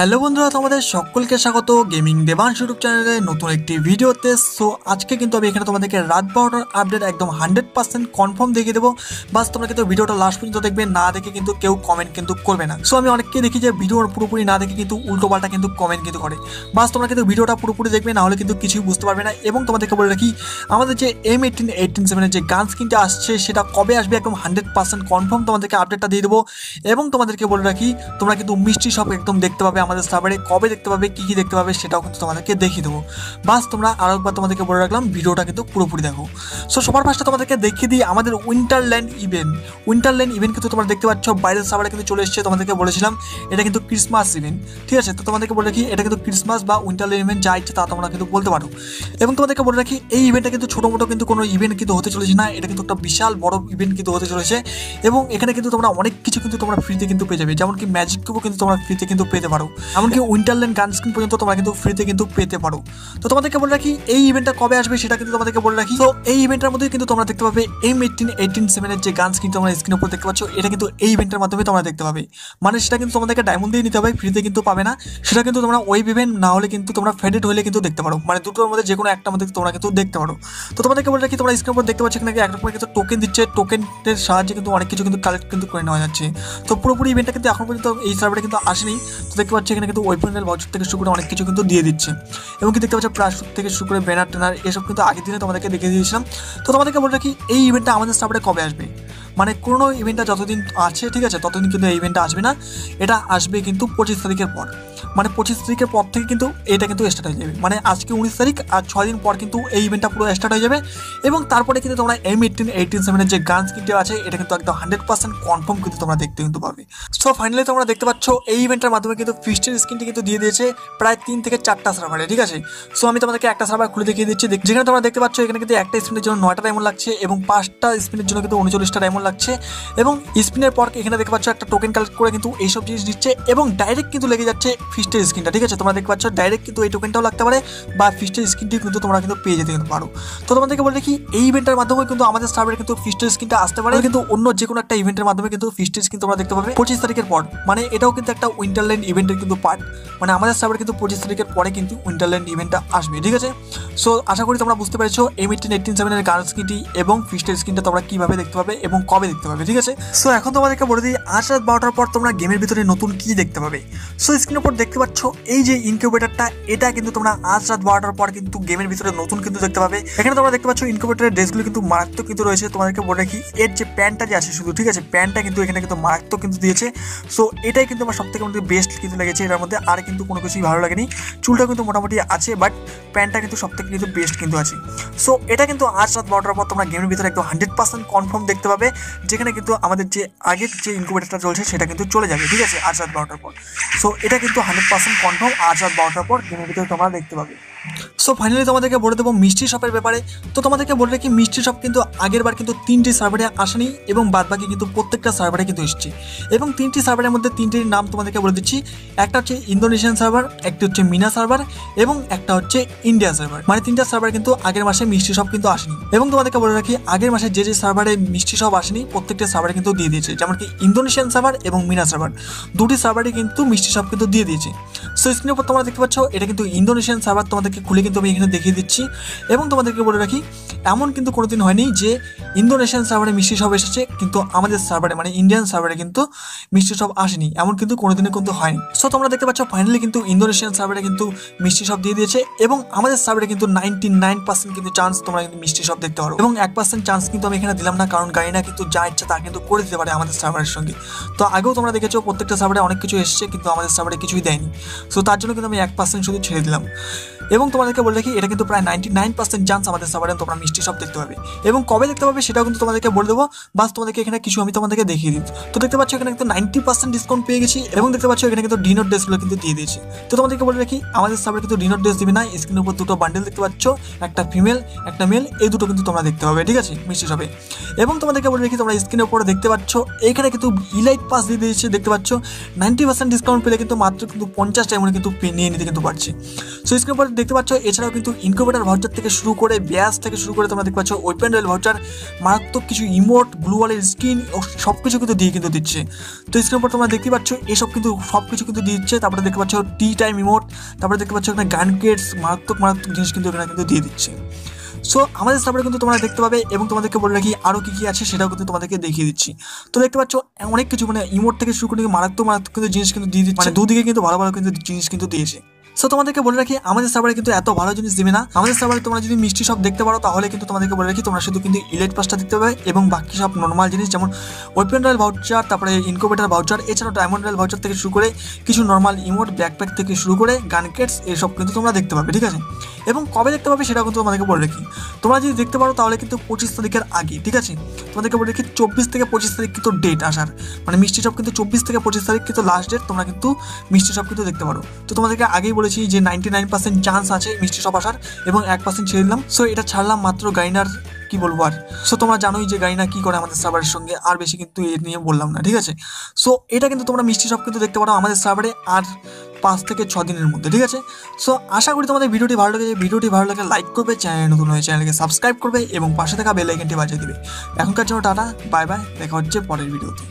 Hello বন্ধুরা, তোমাদের সকলকে স্বাগত গেমিং দেবাংশ ইউটিউব চ্যানেলে নতুন একটি ভিডিওতে। সো আজকে কিন্তু আমি এখানে তোমাদেরকে রাত 12টার আপডেট একদম 100% কনফার্ম দেখিয়ে দেবো। বাস তোমরা কিন্তু ভিডিওটা লাস্ট পর্যন্ত দেখবে, না দেখে কিন্তু কেউ কমেন্ট কিন্তু করবে না। সো আমি অনেককে দেখি যে ভিডিওর পুরোপুরি না দেখে কিন্তু উল্টোপাল্টা কিন্তু কমেন্ট কিন্তু করে। বাস তোমরা কিন্তু ভিডিওটা পুরোপুরি দেখবে, না হলে কিন্তু কিছুই বুঝতে পারবে না। এবং তোমাদেরকে বলে রাখি, আমাদের যে M18-18-7 যে গান স্কিনটা আসছে সেটা কবে আসবে একদম 100% কনফার্ম তোমাদেরকে আপডেটটা দিয়ে দেবো। এবং তোমাদেরকে বলে রাখি, তোমরা কিন্তু মিষ্টি সব একদম দেখতে পাবে আমাদের সার্ভারে। কবে দেখতে পাবে, কী কী দেখতে পাবে সেটাও কিন্তু তোমাদেরকে দেখিয়ে দেবো। বাস তোমরা আরও একবার তোমাদেরকে বলে রাখলাম, ভিডিওটা কিন্তু পুরোপুরি দেখো। সো সবার ফার্স্টে তোমাদেরকে দেখিয়ে দিই আমাদের উইন্টারল্যান্ড ইভেন্ট কিন্তু তোমরা দেখতে পাচ্ছ বাইরের সার্ভারে কিন্তু চলে এসেছে। তোমাদেরকে বলেছিলাম এটা কিন্তু ক্রিসমাস ইভেন্ট, ঠিক আছে? তো তোমাদেরকে বলে রাখি, এটা কিন্তু ক্রিসমাস বা উইন্টারল্যান্ড ইভেন্ট যা ইচ্ছে তা তোমরা কিন্তু বলতে পারো। এবং তোমাদেরকে বলে রাখি, এই ইভেন্টটা কিন্তু ছোটো মোটো কিন্তু কোনো ইভেন্ট কিন্তু হতে চলেছে না, এটা কিন্তু একটা বিশাল বড় ইভেন্ট কিন্তু হতে চলেছে। এবং এখানে কিন্তু তোমরা অনেক কিছু কিন্তু তোমরা ফ্রিতে কিন্তু পেয়ে যাবে, যেমন কি ম্যাজিক কিউবও কিন্তু তোমরা ফ্রিতে কিন্তু পেতে পারো, এমনকি উইন্টারল্যান্ড গান স্কিন পর্যন্ত তোমরা কিন্তু ফ্রিতে কিন্তু পেতে পারো। তো তোমাদেরকে বলে রাখি, এই ইভেন্টটা কবে আসবে সেটা কিন্তু তোমাদেরকে বলে রাখি। তো এই ইভেন্টের মধ্যে কিন্তু তোমরা দেখতে পাবে M18-18-7 যে গান স্কিন তোমরা স্ক্রিনের উপর দেখতে পাচ্ছ, এটা কিন্তু এই ইভেন্টের মাধ্যমে তোমরা দেখতে পাবে। মানে সেটা কিন্তু তোমাদেরকে ডায়মন্ড দিয়ে নিতে হবে, ফ্রিতে কিন্তু পাবে না। সেটা কিন্তু তোমরা ওয়েব ইভেন্ট না হলে কিন্তু তোমরা ফেডেড হলে কিন্তু দেখতে পারো, মানে দুটোর মধ্যে যে কোনো একটা মধ্যে তোমরা কিন্তু দেখতে পারো। তো তোমাদেরকে বলে রাখি, তোমরা স্ক্রিনের উপর দেখতে পাচ্ছ এখানে এক রকমের কিন্তু টোকেন দিচ্ছে, টোকেনের সাহায্যে কিন্তু অনেক কিছু কিন্তু কালেক্ট কিন্তু করে নেওয়া যাচ্ছে। তো পুরোপুরি ইভেন্টটা কিন্তু এখন পর্যন্ত এই সার্ভারে কিন্তু আসেনি। তো দেখতে পাচ্ছি এখানে কিন্তু ওয়েপনের ভাউচার থেকে শুরু করে অনেক কিছু কিন্তু দিয়ে দিচ্ছে। এবং কি দেখতে পাচ্ছ প্লাস্টিক থেকে শুরু করে ব্যানার ট্যানার এসব কিন্তু আগের দিনে তোমাদেরকে দেখিয়ে দিয়েছিলাম। তো তোমাদেরকে বলে রাখি, এই ইভেন্টটা আমাদের সার্ভারে কবে আসবে, মানে কোনো ইভেন্টটা যতদিন আছে, ঠিক আছে, ততদিন কিন্তু এই ইভেন্টটা আসবে না। এটা আসবে কিন্তু 25 তারিখের পর, মানে 25 তারিখের পর থেকে কিন্তু এটা কিন্তু স্টার্ট হয়ে যাবে। মানে আজকে 19 তারিখ, আর 6 দিন পর কিন্তু এই ইভেন্টটা পুরো স্টার্ট হয়ে যাবে। এবং তারপরে কিন্তু তোমরা M18-18-7 যে গান স্কিনটা আছে এটা কিন্তু একদম 100% কনফার্ম কিন্তু তোমরা দেখতে কিন্তু পাবে। সো ফাইনালি তোমরা দেখতে পাচ্ছ এই ইভেন্টের মাধ্যমে কিন্তু ফিস্টের স্কিনটি কিন্তু দিয়ে দিয়েছে প্রায় 3 থেকে 4টা সার্ভারে, ঠিক আছে? সো আমি তোমাদেরকে একটা সার্ভার খুলে দেখিয়ে দিচ্ছি, যেখানে তোমরা দেখতে পাচ্ছ এখানে কিন্তু একটা স্পিনের জন্য 9টা ডায়মন্ড লাগছে এবং 5টা স্পিনের জন্য কিন্তু 39টা ডায়মন্ড লাগছে। এবং স্পিনের পর এখানে দেখতে পাচ্ছ একটা টোকেন কালেক্ট করে কিন্তু এইসব জিনিস দিচ্ছে এবং ডাইরেক্ট কিন্তু লেগে যাচ্ছে ফিস্টের স্কিনটা, ঠিক আছে? তোমরা দেখতে পাচ্ছ ডাইরেক্ট কিন্তু এই টোকেনটাও লাগতে পারে বা ফিস্টের স্কিনটি কিন্তু তোমরা কিন্তু পেয়ে যেতে কিন্তু পারো। তো তোমাদেরকে বলে রাখি, এই ইভেন্টের মাধ্যমে কিন্তু আমাদের সার্ভারে কিন্তু ফিস্টের স্কিনটা আসতে পারে, কিন্তু অন্য যে কোনো একটা ইভেন্টের মাধ্যমে কিন্তু ফিস্টের স্কিন তোমরা দেখতে পাবে 25 তারিখের পর। মানে এটাও কিন্তু একটা উইন্টারল্যান্ড ইভেন্টের কিন্তু পার্ট, মানে আমাদের সার্ভারে কিন্তু 25 তারিখের পরে কিন্তু উইন্টারল্যান্ড ইভেন্টটা আসবে, ঠিক আছে? সো আশা করি তোমরা বুঝতে পেরেছো M18-18-7 এর গান স্কিনটি এবং ফিস্টের স্কিনটা তোমরা কিভাবে দেখতে পাবে এবং কবে দেখতে পাবে, ঠিক আছে? সো এখন তোমাদেরকে বলে দিই, আজ রাত 12টার পর তোমরা গেমের ভিতরে নতুন কি দেখতে পাবে। সো স্ক্রিনের উপর দেখতে পাচ্ছ এই যে ইনকিউবেটরটা, এটা কিন্তু তোমরা আজ রাত 12টার পর কিন্তু গেমের ভিতরে নতুন কিন্তু দেখতে পাবে। এখানে তোমরা দেখতে পাচ্ছ ইনকিউবেটরের ড্রেসগুলো কিন্তু মারাত্মক কিন্তু রয়েছে। তোমাদেরকে বলে রাখি, এর যে প্যান্টটা যে আছে শুধু, ঠিক আছে, প্যান্টটা কিন্তু এখানে কিন্তু মারাত্মক কিন্তু দিয়েছে। সো এটাই কিন্তু আমার সবথেকে মধ্যে বেস্ট কিন্তু লেগেছে এটার মধ্যে, আর কিন্তু কোনো কিছুই ভালো লাগেনি। চুলটা কিন্তু মোটামুটি আছে, বাট প্যান্টটা কিন্তু সবথেকে কিন্তু বেস্ট কিন্তু আছে। সো এটা কিন্তু আজ রাত 12টার পর তোমরা গেমের ভিতরে একদম 100% কনফার্ম দেখতে পাবে, যেখানে কিন্তু আমাদের যে আগের যে ইনকিউবেটরটা চলছে সেটা কিন্তু চলে যাবে, ঠিক আছে, আজ রাত 12টার পর। সো এটা কিন্তু 100% কনফার্ম আজ রাত 12টার পর গেমের ভিতরে তোমরা দেখতে পাবে। সো ফাইনালি তোমাদেরকে বলে দেবো মিষ্টি শপের ব্যাপারে। তো তোমাদেরকে বলে রাখি, মিষ্টি শপ কিন্তু আগের বার কিন্তু 3টি সার্ভারে আসেনি এবং বাদবাকি কিন্তু প্রত্যেকটা সার্ভারে কিন্তু এসেছে। এবং 3টি সার্ভারের মধ্যে 3টির নাম তোমাদেরকে বলে দিচ্ছি। একটা হচ্ছে ইন্দোনেশিয়ান সার্ভার, একটি হচ্ছে মিনা সার্ভার এবং একটা হচ্ছে ইন্ডিয়া সার্ভার। মানে 3টা সার্ভার কিন্তু আগের মাসে মিষ্টি শপ কিন্তু আসেনি। এবং তোমাদেরকে বলে রাখি, আগের মাসে যে যে সার্ভারে মিষ্টি শপ আসেনি প্রত্যেকটা সার্ভারে কিন্তু দিয়ে দিয়েছে, যেমন কি ইন্দোনেশিয়ান সার্ভার এবং মিনা সার্ভার, দুটি সার্ভারে কিন্তু মিষ্টি শপ কিন্তু দিয়ে দিয়েছে। সো স্ক্রিনের উপর তোমরা দেখতে পাচ্ছ এটা কিন্তু ইন্দোনেশিয়ান সার্ভার, তোমাদেরকে খুলে কিন্তু আমি এখানে দেখিয়ে দিচ্ছি। এবং তোমাদেরকে বলে রাখি, এমন কিন্তু কোনোদিন হয়নি যে ইন্দোনেশিয়ান সার্ভারে মিষ্টি শপ এসেছে কিন্তু আমাদের সার্ভারে মানে ইন্ডিয়ান সার্ভারে কিন্তু মিষ্টি শপ আসেনি, এমন কিন্তু কোনোদিনও কিন্তু হয়নি। সো তোমরা দেখতে পাচ্ছ ফাইনালি কিন্তু ইন্দোনেশিয়ান সার্ভারে কিন্তু মিষ্টি শপ দিয়ে দিয়েছে এবং আমাদের সার্ভারে কিন্তু 99% কিন্তু চান্স তোমরা কিন্তু মিষ্টি শপ দেখতে পারো। এবং 1% চান্স কিন্তু আমি এখানে দিলাম না, কারণ গাড়ি না কিন্তু যা ইচ্ছা তা কিন্তু করে দিতে পারে আমাদের সার্ভারের সঙ্গে। তো আগেও তোমরা দেখেছো প্রত্যেকটা সার্ভারে অনেক কিছু এসেছে কিন্তু আমাদের সার্ভারে কিছুই দেয়নি। সো তার জন্য কিন্তু আমি 1% শুধু ছেড়ে দিলাম। এবং তোমাদেরকে বলে রাখি, এটা কিন্তু প্রায় 99% চান্স আমাদের সার্ভারে তোমরা মিষ্টি শপ দেখতে পাবে। এবং কবে দেখতে পাবে সেটাও কিন্তু তোমাদেরকে বলে দেবো। বাস তোমাদেরকে এখানে কিছু আমি তোমাদেরকে দেখিয়ে দিই। তো দেখতে পাচ্ছ এখানে কিন্তু 90% ডিসকাউন্ট পেয়ে গেছি এবং দেখতে পাচ্ছ এখানে কিন্তু ডিনার ড্রেসগুলো কিন্তু দিয়ে দিয়েছে। তো তোমাদেরকে বলে রাখি, আমাদের সার্ভারে কিন্তু ডিনার ড্রেস দিবে না। স্ক্রিনের উপর দুটো বান্ডেল দেখতে পাচ্ছ, একটা ফিমেল একটা মেল, এই দুটো কিন্তু তোমরা দেখতে পাবে, ঠিক আছে, মিষ্টি শপে। এবং তোমাদেরকে বলে রাখি, তোমরা স্ক্রিনের উপরে দেখতে পাচ্ছ এখানে কিন্তু ইলাইট পাস দিয়ে দিয়েছে। দেখতে পাচ্ছ 90% ডিসকাউন্ট পেলে কিন্তু মাত্র কিন্তু 50 চাই আমরা কিন্তু নিয়ে নিতে কিন্তু পারছি। সো স্ক্রিনের পরে দেখতে পাচ্ছ এছাড়াও কিন্তু ইনকিউবেটর ভাউচার থেকে শুরু করে ব্যাস থেকে শুরু করে তোমরা দেখতে পাচ্ছ ওয়েপন রয়েল ভাউচার, মারাত্মক কিছু ইমোট, ব্লু ওয়ালের স্কিন সব কিছু কিন্তু দিয়ে কিন্তু দিচ্ছে। তো স্ক্রিনের পর তোমরা দেখতে পাচ্ছ এসব কিন্তু সব কিছু কিন্তু দিচ্ছে। তারপরে দেখতে পাচ্ছ টি টাইম ইমোট, তারপরে দেখতে পাচ্ছ এখানে গান কেটস, মারাত্মক জিনিস কিন্তু এখানে কিন্তু দিয়ে দিচ্ছে। সো আমাদের সার্ভারে কিন্তু তোমরা দেখতে পাবে এবং তোমাদেরকে বলে রাখি আরও কী কী আছে সেটাও কিন্তু তোমাদেরকে দেখিয়ে দিচ্ছি। তো দেখতে পাচ্ছ অনেক কিছু মানে ইমোট থেকে শুরু করে মারাত্মক কিন্তু জিনিস কিন্তু দিয়ে দিচ্ছে, মানে দুদিকে কিন্তু ভালো ভালো কিন্তু জিনিস কিন্তু দিয়েছে। সো তোমাদেরকে বলে রাখি আমাদের সার্ভারে কিন্তু এত ভালো জিনিস দিবে না। আমাদের সার্ভারে তোমরা যদি মিষ্টি সব দেখতে পারো তাহলে কিন্তু তোমাদেরকে বলে রাখি তোমরা শুধু কিন্তু ইলাইট পাসটা দেখতে পাবে এবং বাকি সব নর্মাল জিনিস যেমন ওয়েপন রয়েল ভাউচার, তারপরে ইনকিউবেটর ভাউচার, এছাড়াও ডায়মন্ড রয়েল ভাউচার থেকে শুরু করে কিছু নর্মাল ইমোট, ব্যাকপ্যাক থেকে শুরু করে গান কেটস এসব কিন্তু তোমরা দেখতে পাবে, ঠিক আছে। এবং কবে দেখতে পাবে সেটাও কিন্তু তোমাদেরকে বলে রাখি। তোমরা যদি দেখতে পারো তাহলে কিন্তু 25 তারিখের আগে, ঠিক আছে। তোমাদেরকে বলে রাখি 24 থেকে 25 তারিখ কিন্তু ডেট আসার, মানে মিষ্টি সব কিন্তু 24 থেকে 25 তারিখ কিন্তু লাস্ট ডেট, তোমরা কিন্তু মিষ্টি সব কিন্তু দেখতে পারো। তো তোমাদেরকে আগেই বলেছি যে 99% চান্স আছে মিষ্টি সব আসার এবং 1% ছেড়ে দিলাম। সো এটা ছাড়লাম মাত্র গাইনার, কি বলবো আর। সো তোমরা জানোই যে গাইনা কি করে আমাদের সার্ভারের সঙ্গে, আর বেশি কিন্তু এ নিয়ে বললাম না, ঠিক আছে। সো এটা কিন্তু তোমরা মিষ্টি সব কিন্তু দেখতে পারো আমাদের সার্ভারে আর 5 থেকে 6 দিনের মধ্যে, ঠিক আছে। সো আশা করি তোমাদের ভিডিওটি ভালো লেগেছে। ভিডিওটি ভালো লাগলে লাইক করবে, চ্যানেল নতুন হয়ে চ্যানেলকে সাবস্ক্রাইব করবে এবং পাশে থাকা বেল আইকনটি বাজিয়ে দিবে। এখনকার জন্য টাটা, বাই বাই, দেখা হচ্ছে পরের ভিডিওতে।